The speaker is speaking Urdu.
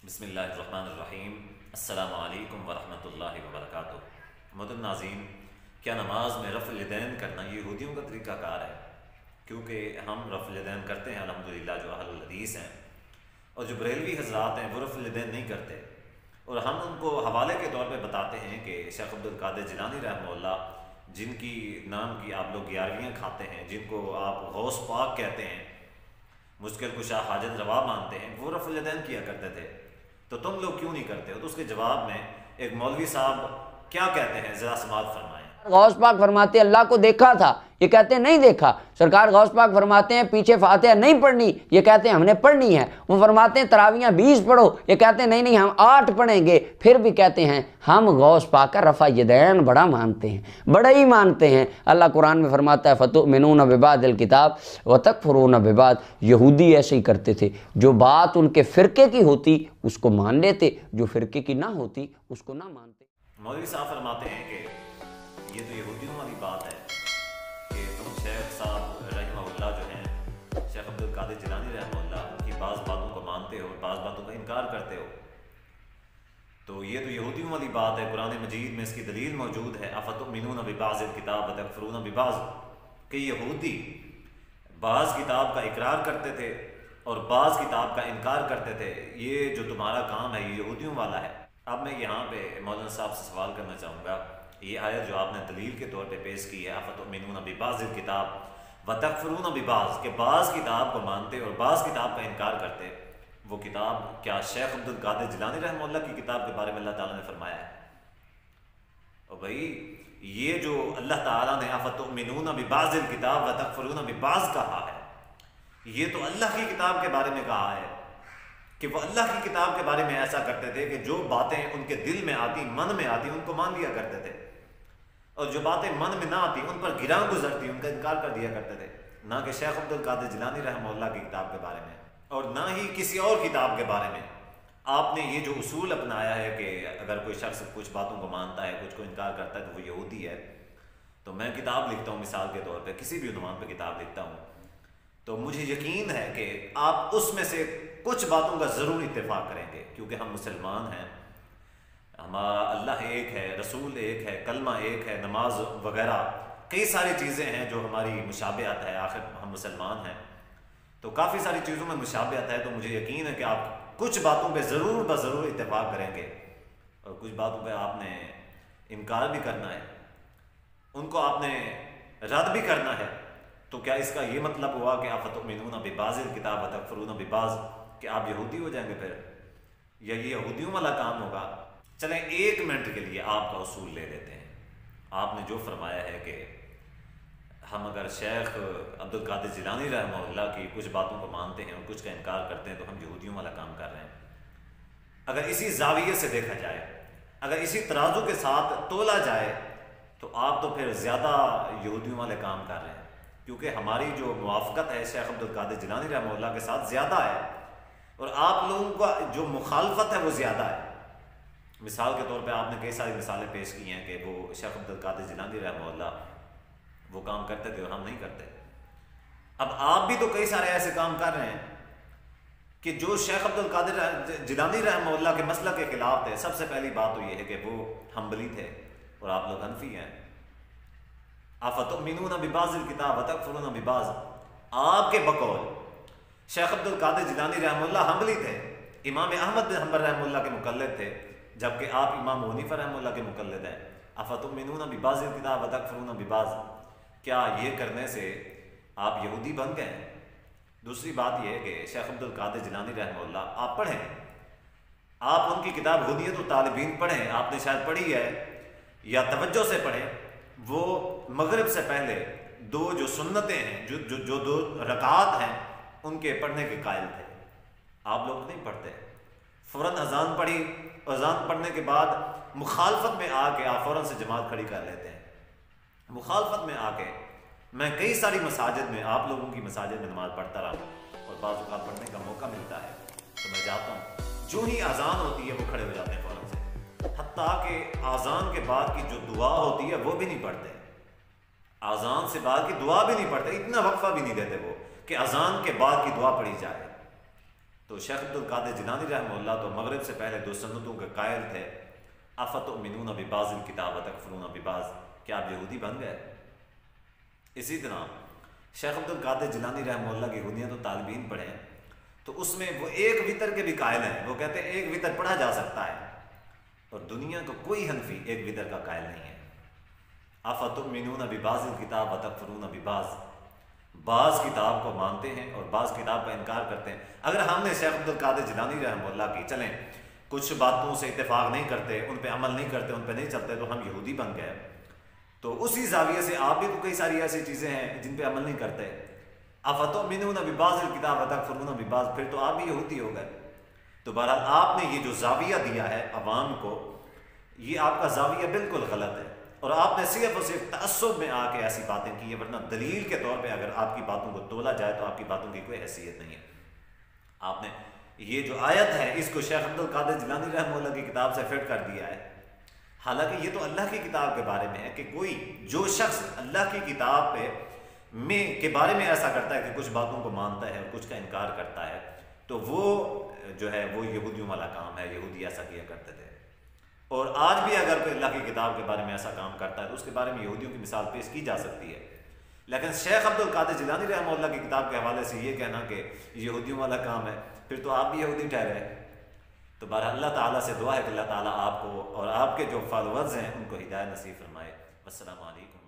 بسم اللہ الرحمن الرحیم۔ السلام علیکم ورحمۃ اللہ وبرکاتہ۔ محترم ناظرین، کیا نماز میں رفع الیدین کرنا یہودیوں کا طریقہ کار ہے؟ کیونکہ ہم رفع الیدین کرتے ہیں الحمدللہ، جو اہل الحدیث ہیں، اور جو بریلوی حضرات ہیں وہ رفع الیدین نہیں کرتے، اور ہم ان کو حوالے کے طور پہ بتاتے ہیں کہ شیخ عبدالقادر جیلانی رحمہ اللہ، جن کی نام کی آپ لوگ گیارہویاں کھاتے ہیں، جن کو آپ غوث پاک کہتے ہیں، مشکل کشا حاجت روا مانتے ہیں، وہ رفع الیدین کیا کرتے تھے، تو تم لوگ کیوں نہیں کرتے ہو؟ تو اس کے جواب میں ایک مولوی صاحب کیا کہتے ہیں، ذرا سماعت فرمائیں۔ غوث پاک فرماتے ہیں اللہ کو دیکھا تھا، یہ کہتے ہیں نہیں دیکھا۔ سرکار غوث پاک فرماتے ہیں پیچھے فاتحہ نہیں پڑھنی، یہ کہتے ہیں ہم نے پڑھنی ہے۔ وہ فرماتے ہیں تراویحاں 20 پڑھو، یہ کہتے ہیں نہیں ہم 8 پڑھیں گے۔ پھر بھی کہتے ہیں ہم غوث پاک کا رفع یدین بڑا مانتے ہیں، بڑا ہی مانتے ہیں۔ اللہ قرآن میں فرماتا ہے فَتُؤْمِنُونَ بِبَعْضِ الْكِتَابِ وَتَكْفُرُونَ بِبَعْضٍ۔ یہودی ایسے ہی کرتے تھے، جو بات ان کے فرقے کی ہوتی اس کو مان لیتے، جو فرقے کی نہ ہوتی اس کو نہ مانتے۔ مولوی صاحب فرماتے ہیں کہ یہ تو یہودیوں والی بات ہے کہ تم شیخ صاحب رحمہ اللہ جو ہیں، شیخ عبدالقادر جیلانی رحمہ اللہ کی بعض باتوں کو مانتے ہو، بعض باتوں کا انکار کرتے ہو، تو یہ تو یہودیوں والی بات ہے۔ قرآن مجید میں اس کی دلیل موجود ہے، افتؤمنون ببعض الکتاب وتکفرون ببعض، کہ یہودی بعض کتاب کا اقرار کرتے تھے اور بعض کتاب کا انکار کرتے تھے۔ یہ جو تمہارا کام ہے یہ یہودیوں والا ہے۔ اب میں یہاں پہ مولانا صاحب سے سوال کرنا چاہوں گا، یہ آیت جو آپ نے دلیل کے طور پہ پیش کی ہے، افتؤمنون ببعض الکتاب وتکفرون ببعض، کہ بعض کتاب کو مانتے اور بعض کتاب کا انکار کرتے، وہ کتاب کیا شیخ عبدالقادر جیلانی رحمہ اللہ کی کتاب کے بارے میں اللہ تعالیٰ نے فرمایا ہے؟ اور بھائی یہ جو اللہ تعالیٰ نے افتؤمنون ببعض الکتاب وتکفرون ببعض کہا ہے، یہ تو اللہ کی کتاب کے بارے میں کہا ہے کہ وہ اللہ کی کتاب کے بارے میں ایسا کرتے تھے کہ جو باتیں ان کے دل میں آتی، من میں آتی، ان کو مان لیا کرتے تھے، اور جو باتیں من میں نہ آتی ان پر گراں گزرتی ان کا انکار کر دیا کرتے تھے۔ نہ کہ شیخ عبدالقادر جیلانی رحمہ اللہ کی کتاب کے بارے میں، اور نہ ہی کسی اور کتاب کے بارے میں آپ نے یہ جو اصول اپنایا ہے کہ اگر کوئی شخص کچھ باتوں کو مانتا ہے، کچھ کو انکار کرتا ہے تو وہ یہودی ہے۔ تو میں کتاب لکھتا ہوں، مثال کے طور پہ کسی بھی عنوان پہ کتاب لکھتا ہوں، تو مجھے یقین ہے کہ آپ اس میں سے کچھ باتوں کا ضرور اتفاق کریں گے، کیونکہ ہم مسلمان ہیں، ہمارا اللہ ایک ہے، رسول ایک ہے، کلمہ ایک ہے، نماز وغیرہ کئی ساری چیزیں ہیں جو ہماری مشابہت ہے، آخر ہم مسلمان ہیں، تو کافی ساری چیزوں میں مشابہت ہے۔ تو مجھے یقین ہے کہ آپ کچھ باتوں پہ ضرور بضرور اتفاق کریں گے، اور کچھ باتوں پہ آپ نے انکار بھی کرنا ہے، ان کو آپ نے رد بھی کرنا ہے۔ تو کیا اس کا یہ مطلب ہوا کہ افتؤمنون ببعض الکتاب وتکفرون ببعض، کہ آپ یہودی ہو جائیں گے پھر، یا یہ یہودیوں والا کام ہوگا؟ چلیں 1 منٹ کے لیے آپ کا اصول لے لیتے ہیں۔ آپ نے جو فرمایا ہے کہ ہم اگر شیخ عبدالقادر جیلانی رحمہ اللہ کی کچھ باتوں کو مانتے ہیں اور کچھ کا انکار کرتے ہیں تو ہم یہودیوں والا کام کر رہے ہیں۔ اگر اسی زاویے سے دیکھا جائے، اگر اسی ترازو کے ساتھ تولا جائے، تو آپ تو پھر زیادہ یہودیوں والے کام کر رہے ہیں، کیونکہ ہماری جو موافقت ہے شیخ عبدالقادر جیلانی رحمہ اللہ کے ساتھ زیادہ ہے، اور آپ لوگوں کا جو مخالفت ہے وہ زیادہ ہے۔ مثال کے طور پہ آپ نے کئی ساری مثالیں پیش کی ہیں کہ وہ شیخ عبدالقادر جیلانی رحمہ اللہ وہ کام کرتے تھے اور ہم نہیں کرتے۔ اب آپ بھی تو کئی سارے ایسے کام کر رہے ہیں کہ جو شیخ عبدالقادر جیلانی رحمہ اللہ کے مسلک کے خلاف تھے۔ سب سے پہلی بات تو یہ ہے کہ وہ حنبلی تھے اور آپ لوگ حنفی ہیں۔ افتؤمنون ببعض الکتاب وتکفرون ببعض، آپ کے بقول شیخ عبدالقادر جیلانی رحمہ اللہ حنبلی تھے، امام احمد بن حنبل رحمہ اللہ کے مقلد تھے، جبکہ آپ امام ابو حنیفہ رحمہ اللہ کے مقلد ہیں۔ افتؤمنون ببعض الکتاب وتکفرون ببعض، کیا یہ کرنے سے آپ یہودی بن گئے ہیں؟ دوسری بات یہ ہے کہ شیخ عبدالقادر جیلانی رحمہ اللہ آپ پڑھیں، آپ ان کی کتاب ہدیۃ الطالبین پڑھیں، آپ نے شاید پڑھی ہے، یا توجہ سے پڑھیں۔ وہ مغرب سے پہلے 2 جو سنتیں ہیں، جو 2 رکعات ہیں، ان کے پڑھنے کے قائل تھے۔ آپ لوگ نہیں پڑھتے، فوراً اذان پڑھی، اذان پڑھنے کے بعد مخالفت میں آ کے آپ فوراً سے جماعت کھڑی کر لیتے ہیں۔ مخالفت میں آ کے میں کئی ساری مساجد میں، آپ لوگوں کی مساجد میں نماز پڑھتا رہا ہوں، اور بعض اوقات پڑھنے کا موقع ملتا ہے تو میں جاتا ہوں، جو ہی اذان ہوتی ہے وہ کھڑے ہو جاتے ہیں فوراً سے، حتیٰ کہ اذان کے بعد کی جو دعا ہوتی ہے وہ بھی نہیں پڑھتے، اذان سے بعد کی دعا بھی نہیں پڑھتے، اتنا وقفہ بھی نہیں دیتے وہ کہ اذان کے بعد کی دعا پڑھی جائے۔ تو شیخ عبد القادر جیلانی رحمہ اللہ تو مغرب سے پہلے 2 سنتوں کے قائل تھے. افتؤمنون ببعض الکتاب وتکفرون ببعض، کیا آپ یہودی بن گئے؟ اسی طرح شیخ عبد القادر جیلانی رحمہ اللہ کی یہودیت و طالبین پڑھیں تو اس میں وہ ایک وطر کے بھی قائل ہیں. وہ کہتے ہیں ایک وطر پڑھا جا سکتا ہے، اور دنیا کو کوئی حنفی ایک وطر کا قائل نہیں ہے. افتؤمنون ببعض الکتاب وتکفرون ببعض، بعض کتاب کو مانتے ہیں اور بعض کتاب کا انکار کرتے ہیں. اگر ہم نے شیخ عبد القادر جیلانی رحمہ اللہ کی چلیں کچھ باتوں سے اتفاق نہیں کرتے، ان پہ عمل نہیں کرتے، ان پہ نہیں چلتے، تو ہم یہودی بن گئے. تو اسی زاویے سے آپ بھی تو کئی ساری ایسی چیزیں ہیں جن پہ عمل نہیں کرتے. افتؤمنون ببعض الکتاب وتکفرون ببعض، پھر تو آپ بھی یہودی ہو گئے. تو بہرحال آپ نے یہ جو زاویہ دیا ہے عوام کو، یہ آپ کا زاویہ بالکل غلط ہے، اور آپ نے صرف اور صرف تعصب میں آ کے ایسی باتیں کی ہیں، ورنہ دلیل کے طور پہ اگر آپ کی باتوں کو تولا جائے تو آپ کی باتوں کی کوئی حیثیت نہیں ہے. آپ نے یہ جو آیت ہے اس کو شیخ عبد القادر جیلانی رحمہ اللہ کی کتاب سے فٹ کر دیا ہے، حالانکہ یہ تو اللہ کی کتاب کے بارے میں ہے کہ کوئی جو شخص اللہ کی کتاب کے بارے میں ایسا کرتا ہے کہ کچھ باتوں کو مانتا ہے اور کچھ کا انکار کرتا ہے، تو وہ جو ہے وہ یہودیوں والا کام ہے. یہودی ایسا کیا کرتے تھے، اور آج بھی اگر کوئی اللہ کی کتاب کے بارے میں ایسا کام کرتا ہے تو اس کے بارے میں یہودیوں کی مثال پیش کی جا سکتی ہے. لیکن شیخ عبد القادر جیلانی رحمہ اللہ کی کتاب کے حوالے سے یہ کہنا کہ یہودیوں والا کام ہے، پھر تو آپ بھی یہودی ٹھہرے. تو بہرحال اللہ تعالیٰ سے دعا ہے کہ اللہ تعالیٰ آپ کو اور آپ کے جو فالوورز ہیں ان کو ہدایت نصیب فرمائے. والسلام علیکم.